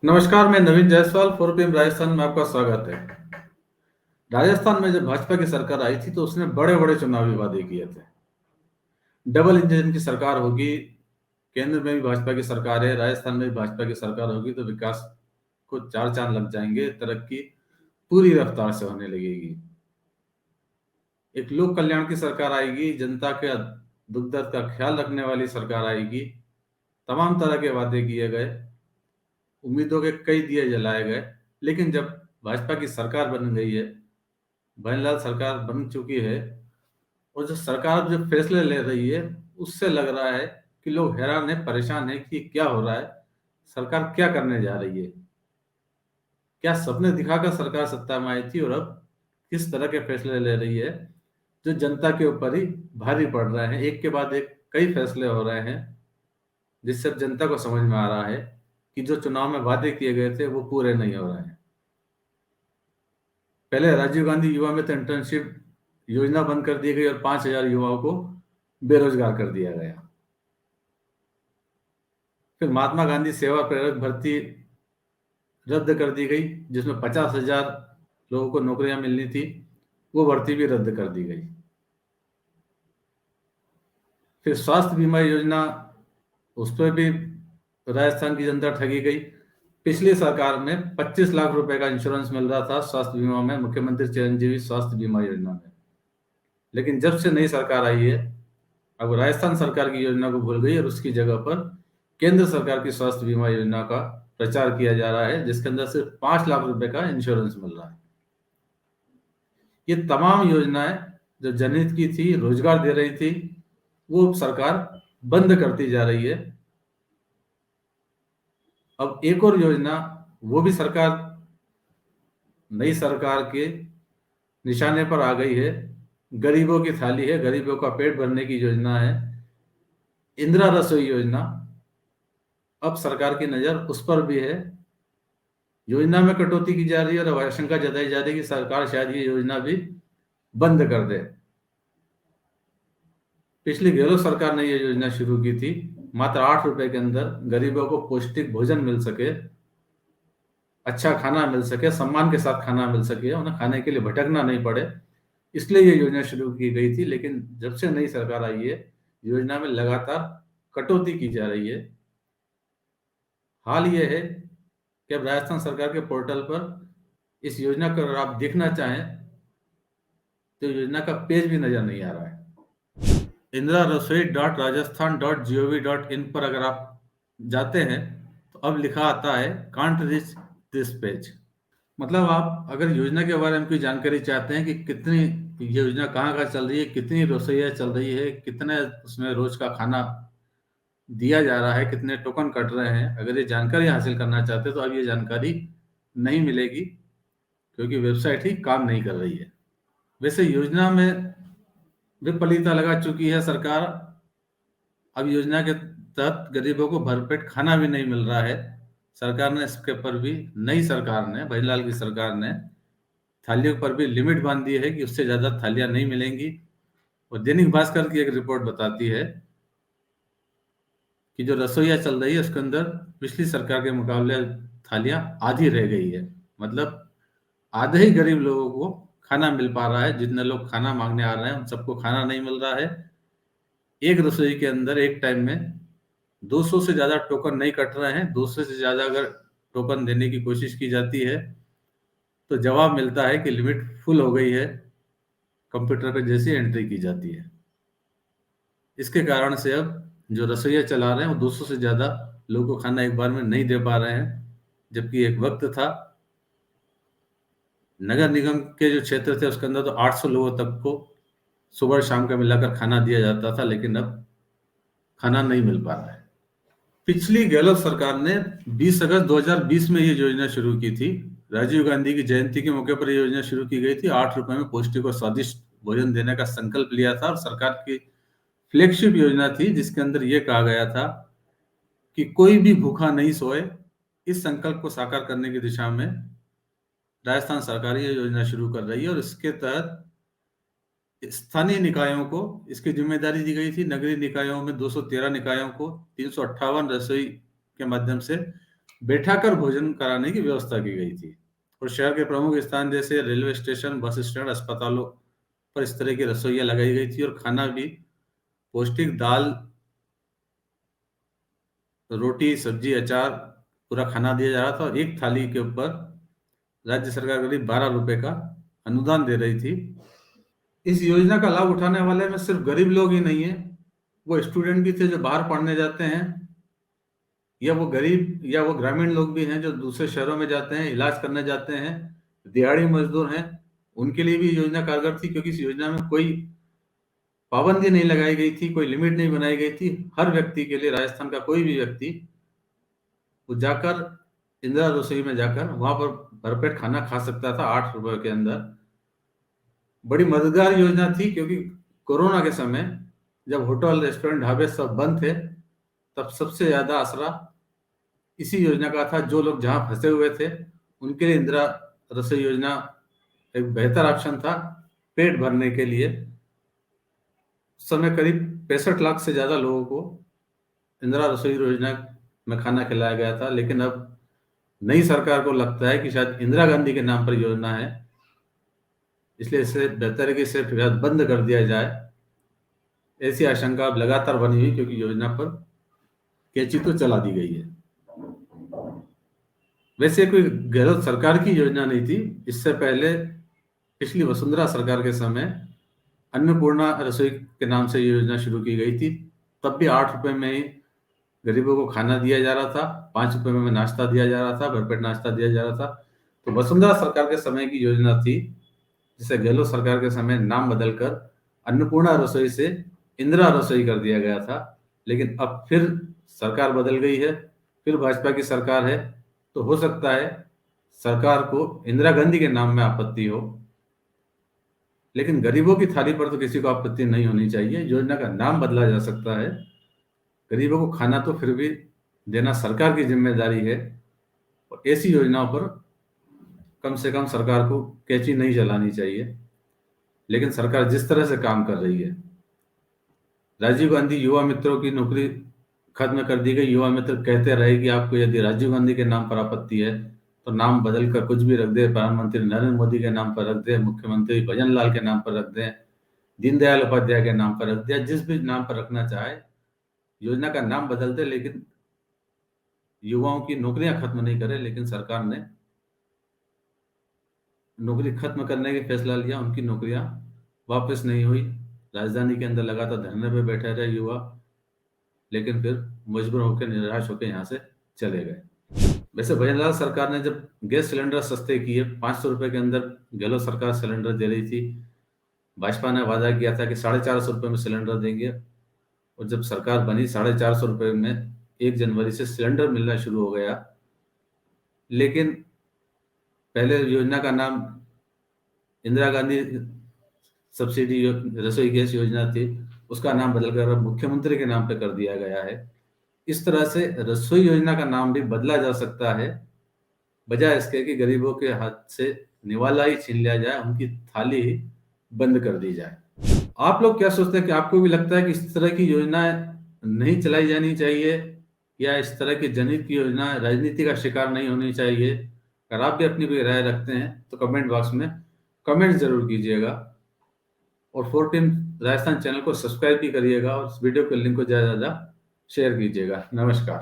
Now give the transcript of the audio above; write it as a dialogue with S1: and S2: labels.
S1: नमस्कार, मैं नवीन जायसवाल 4PM राजस्थान में आपका स्वागत है। राजस्थान में जब भाजपा की सरकार आई थी तो उसने बड़े-बड़े चुनावी वादे किए थे। डबल इंजन की सरकार होगी, केंद्र में भी भाजपा की सरकार है, राजस्थान में भी भाजपा की सरकार होगी तो विकास को चार चांद लग जाएंगे, तरक्की पूरी रफ्तार से होने लगेगी। एक लोक कल्याण की सरकार आएगी, जनता के दुख दर्द का ख्याल रखने वाली सरकार आएगी। तमाम तरह के वादे किए गए, उम्मीदों के कई दिए जलाए गए, लेकिन जब भाजपा की सरकार बन गई है, बनलाल सरकार बन चुकी है और जो सरकार जो फैसले ले रही है उससे लग रहा है कि लोग हैरान है, परेशान है कि क्या हो रहा है, सरकार क्या करने जा रही है। क्या सपने दिखाकर सरकार सत्ता में आई थी और अब किस तरह के फैसले ले रही है जो जनता के ऊपर ही भारी पड़ रहे हैं। एक के बाद एक कई फैसले हो रहे हैं जिससे अब जनता को समझ में आ रहा है कि जो चुनाव में वादे किए गए थे वो पूरे नहीं हो रहे हैं। पहले राजीव गांधी युवा मित्र इंटर्नशिप योजना बंद कर दी गई और 5,000 युवाओं को बेरोजगार कर दिया गया। फिर महात्मा गांधी सेवा प्रेरक भर्ती रद्द कर दी गई, जिसमें 50,000 लोगों को नौकरियां मिलनी थी, वो भर्ती भी रद्द कर दी गई। फिर स्वास्थ्य बीमा योजना, उस पर भी राजस्थान की जनता ठगी गई। पिछली सरकार में 25 लाख रुपए का इंश्योरेंस मिल रहा था स्वास्थ्य बीमा में, मुख्यमंत्री चिरंजीवी स्वास्थ्य बीमा योजना में। लेकिन जब से नई सरकार आई है, अब राजस्थान सरकार की योजना को भूल गई और उसकी जगह पर केंद्र सरकार की स्वास्थ्य बीमा योजना का प्रचार किया जा रहा है, जिसके अंदर सिर्फ 5 लाख रुपए का इंश्योरेंस मिल रहा है। ये तमाम योजनाएं जो जनहित की थी, रोजगार दे रही थी, वो सरकार बंद करती जा रही है। अब एक और योजना, वो भी सरकार, नई सरकार के निशाने पर आ गई है। गरीबों की थाली है, गरीबों का पेट भरने की योजना है, इंदिरा रसोई योजना। अब सरकार की नजर उस पर भी है। योजना में कटौती की जा रही है और आशंका जताई जा रही है कि सरकार शायद ये योजना भी बंद कर दे। पिछली गहलोत सरकार ने ये योजना शुरू की थी, मात्र 8 रुपए के अंदर गरीबों को पौष्टिक भोजन मिल सके, अच्छा खाना मिल सके, सम्मान के साथ खाना मिल सके, उन्हें खाने के लिए भटकना नहीं पड़े, इसलिए ये योजना शुरू की गई थी। लेकिन जब से नई सरकार आई है, योजना में लगातार कटौती की जा रही है। हाल ये है कि अब राजस्थान सरकार के पोर्टल पर इस योजना को अगर आप देखना चाहें तो योजना का पेज भी नजर नहीं आ रहा है। Indira Rasoi dot Rajasthan dot G O V dot in पर अगर आप जाते हैं तो अब लिखा आता है कांट रीच दिस पेज। मतलब आप अगर योजना के बारे में कोई जानकारी चाहते हैं कि कितनी ये योजना कहाँ कहाँ चल रही है, कितनी रसोइयाँ चल रही है, कितने उसमें रोज का खाना दिया जा रहा है, कितने टोकन कट रहे हैं, अगर ये जानकारी हासिल करना चाहते हैं तो अब ये जानकारी नहीं मिलेगी, क्योंकि वेबसाइट ही काम नहीं कर रही है। वैसे योजना में विफलता लगा चुकी है सरकार। अब योजना के तहत गरीबों को भरपेट खाना भी नहीं मिल रहा है। सरकार ने इसके पर भी, नई सरकार ने, भजनलाल की सरकार ने थालियों पर भी लिमिट बांध दी है कि उससे ज्यादा थालियां नहीं मिलेंगी। और दैनिक भास्कर की एक रिपोर्ट बताती है कि जो रसोइया चल रही है उसके अंदर पिछली सरकार के मुकाबले थालियां आधी रह गई है। मतलब आधे ही गरीब लोगों को खाना मिल पा रहा है, जितने लोग खाना मांगने आ रहे हैं उन सबको खाना नहीं मिल रहा है। एक रसोई के अंदर एक टाइम में 200 से ज्यादा टोकन नहीं कट रहे हैं। 200 से ज्यादा अगर टोकन देने की कोशिश की जाती है तो जवाब मिलता है कि लिमिट फुल हो गई है, कंप्यूटर पर जैसी एंट्री की जाती है। इसके कारण से अब जो रसोइया चला रहे हैं वो 200 से ज्यादा लोगों को खाना एक बार में नहीं दे पा रहे हैं। जबकि एक वक्त था, नगर निगम के जो क्षेत्र थे उसके अंदर तो 800 लोगों तक को सुबह शाम का मिलाकर खाना दिया जाता था, लेकिन अब खाना नहीं मिल पा रहा है। पिछली गहलोत सरकार ने 20 अगस्त 2020 में ये योजना शुरू की थी। राजीव गांधी की जयंती के मौके पर ये योजना शुरू की गई थी। 8 रुपए में पौष्टिक और स्वादिष्ट भोजन देने का संकल्प लिया था और सरकार की फ्लैगशिप योजना थी, जिसके अंदर यह कहा गया था कि कोई भी भूखा नहीं सोए। इस संकल्प को साकार करने की दिशा में राजस्थान सरकार ये योजना शुरू कर रही है और इसके तहत स्थानीय निकायों को इसकी जिम्मेदारी दी गई थी। नगरीय निकायों में 213 निकायों को 358 रसोई के माध्यम से बैठाकर भोजन कराने की व्यवस्था की गई थी और शहर के प्रमुख स्थान जैसे रेलवे स्टेशन, बस स्टैंड, अस्पतालों पर इस तरह की रसोइयाँ लगाई गई थी और खाना भी पौष्टिक दाल, रोटी, सब्जी, अचार पूरा खाना दिया जा रहा था और एक थाली के ऊपर राज्य सरकार करीब 12 रुपए का अनुदान दे रही थी। इस योजना का लाभ उठाने वाले में सिर्फ गरीब लोग ही नहीं है, वो स्टूडेंट भी थे जो बाहर पढ़ने जाते हैं, या वो गरीब या वो ग्रामीण लोग भी हैं जो दूसरे शहरों में जाते हैं, इलाज करने जाते हैं, दिहाड़ी मजदूर हैं, उनके लिए भी योजना कारगर थी क्योंकि इस योजना में कोई पाबंदी नहीं लगाई गई थी, कोई लिमिट नहीं बनाई गई थी। हर व्यक्ति के लिए, राजस्थान का कोई भी व्यक्ति वो जाकर इंदिरा रसोई में जाकर वहां पर भरपेट खाना खा सकता था 8 रुपए के अंदर। बड़ी मददगार योजना थी क्योंकि कोरोना के समय जब होटल, रेस्टोरेंट, ढाबे सब बंद थे, तब सबसे ज्यादा असरा इसी योजना का था। जो लोग जहां फंसे हुए थे उनके लिए इंदिरा रसोई योजना एक बेहतर ऑप्शन था पेट भरने के लिए। उस समय करीब 65 लाख से ज्यादा लोगों को इंदिरा रसोई योजना में खाना खिलाया गया था। लेकिन अब नई सरकार को लगता है कि शायद इंदिरा गांधी के नाम पर योजना है, इसलिए इसे बेहतर है कि इसे फिलहाल बंद कर दिया जाए। ऐसी आशंका अब लगातार बनी हुई क्योंकि योजना पर कैंची तो चला दी गई है। वैसे कोई गहलोत सरकार की योजना नहीं थी। इससे पहले पिछली वसुंधरा सरकार के समय अन्नपूर्णा रसोई के नाम से ये योजना शुरू की गई थी। तब भी 8 रुपए में ही गरीबों को खाना दिया जा रहा था, 5 रुपए में नाश्ता दिया जा रहा था, भरपेट नाश्ता दिया जा रहा था। तो वसुंधरा सरकार के समय की योजना थी, जिसे गहलोत सरकार के समय नाम बदलकर अन्नपूर्णा रसोई से इंदिरा रसोई कर दिया गया था। लेकिन अब फिर सरकार बदल गई है, फिर भाजपा की सरकार है, तो हो सकता है सरकार को इंदिरा गांधी के नाम में आपत्ति हो, लेकिन गरीबों की थाली पर तो किसी को आपत्ति नहीं होनी चाहिए। योजना का नाम बदला जा सकता है, गरीबों को खाना तो फिर भी देना सरकार की जिम्मेदारी है। और ऐसी योजनाओं पर कम से कम सरकार को कैंची नहीं चलानी चाहिए। लेकिन सरकार जिस तरह से काम कर रही है, राजीव गांधी युवा मित्रों की नौकरी खत्म कर दी गई। युवा मित्र कहते रहे कि आपको यदि राजीव गांधी के नाम पर आपत्ति है तो नाम बदल कर कुछ भी रख दे, प्रधानमंत्री नरेंद्र मोदी के नाम पर रख दे, मुख्यमंत्री भजन लाल के नाम पर रख दे, दीनदयाल उपाध्याय के नाम पर रख दिया, जिस भी नाम पर रखना चाहे। योजना का नाम बदल दे, लेकिन युवाओं की नौकरियां खत्म नहीं करे। लेकिन सरकार ने नौकरी खत्म करने का फैसला लिया, उनकी नौकरियां वापस नहीं हुई। राजधानी के अंदर लगातार धरने पे बैठे रहे युवा, लेकिन फिर मजबूर होकर, निराश होकर यहाँ से चले गए। वैसे भजनलाल सरकार ने जब गैस सिलेंडर सस्ते किए, 500 रुपए के अंदर गहलोत सरकार सिलेंडर दे रही थी। भाजपा ने वादा किया था कि 450 रुपए में सिलेंडर देंगे, और जब सरकार बनी 450 रुपए में 1 जनवरी से सिलेंडर मिलना शुरू हो गया। लेकिन पहले योजना का नाम इंदिरा गांधी सब्सिडी रसोई गैस योजना थी, उसका नाम बदलकर अब मुख्यमंत्री के नाम पे कर दिया गया है। इस तरह से रसोई योजना का नाम भी बदला जा सकता है, बजाय इसके कि गरीबों के हाथ से निवाला ही छीन लिया जाए, उनकी थाली ही बंद कर दी जाए। आप लोग क्या सोचते हैं कि आपको भी लगता है कि इस तरह की योजनाएं नहीं चलाई जानी चाहिए, या इस तरह की जनहित की योजना राजनीति का शिकार नहीं होनी चाहिए? अगर आप भी अपनी कोई राय रखते हैं तो कमेंट बॉक्स में कमेंट जरूर कीजिएगा, और 14 राजस्थान चैनल को सब्सक्राइब भी करिएगा और इस वीडियो के लिंक को ज़्यादा से ज़्यादा शेयर कीजिएगा। नमस्कार।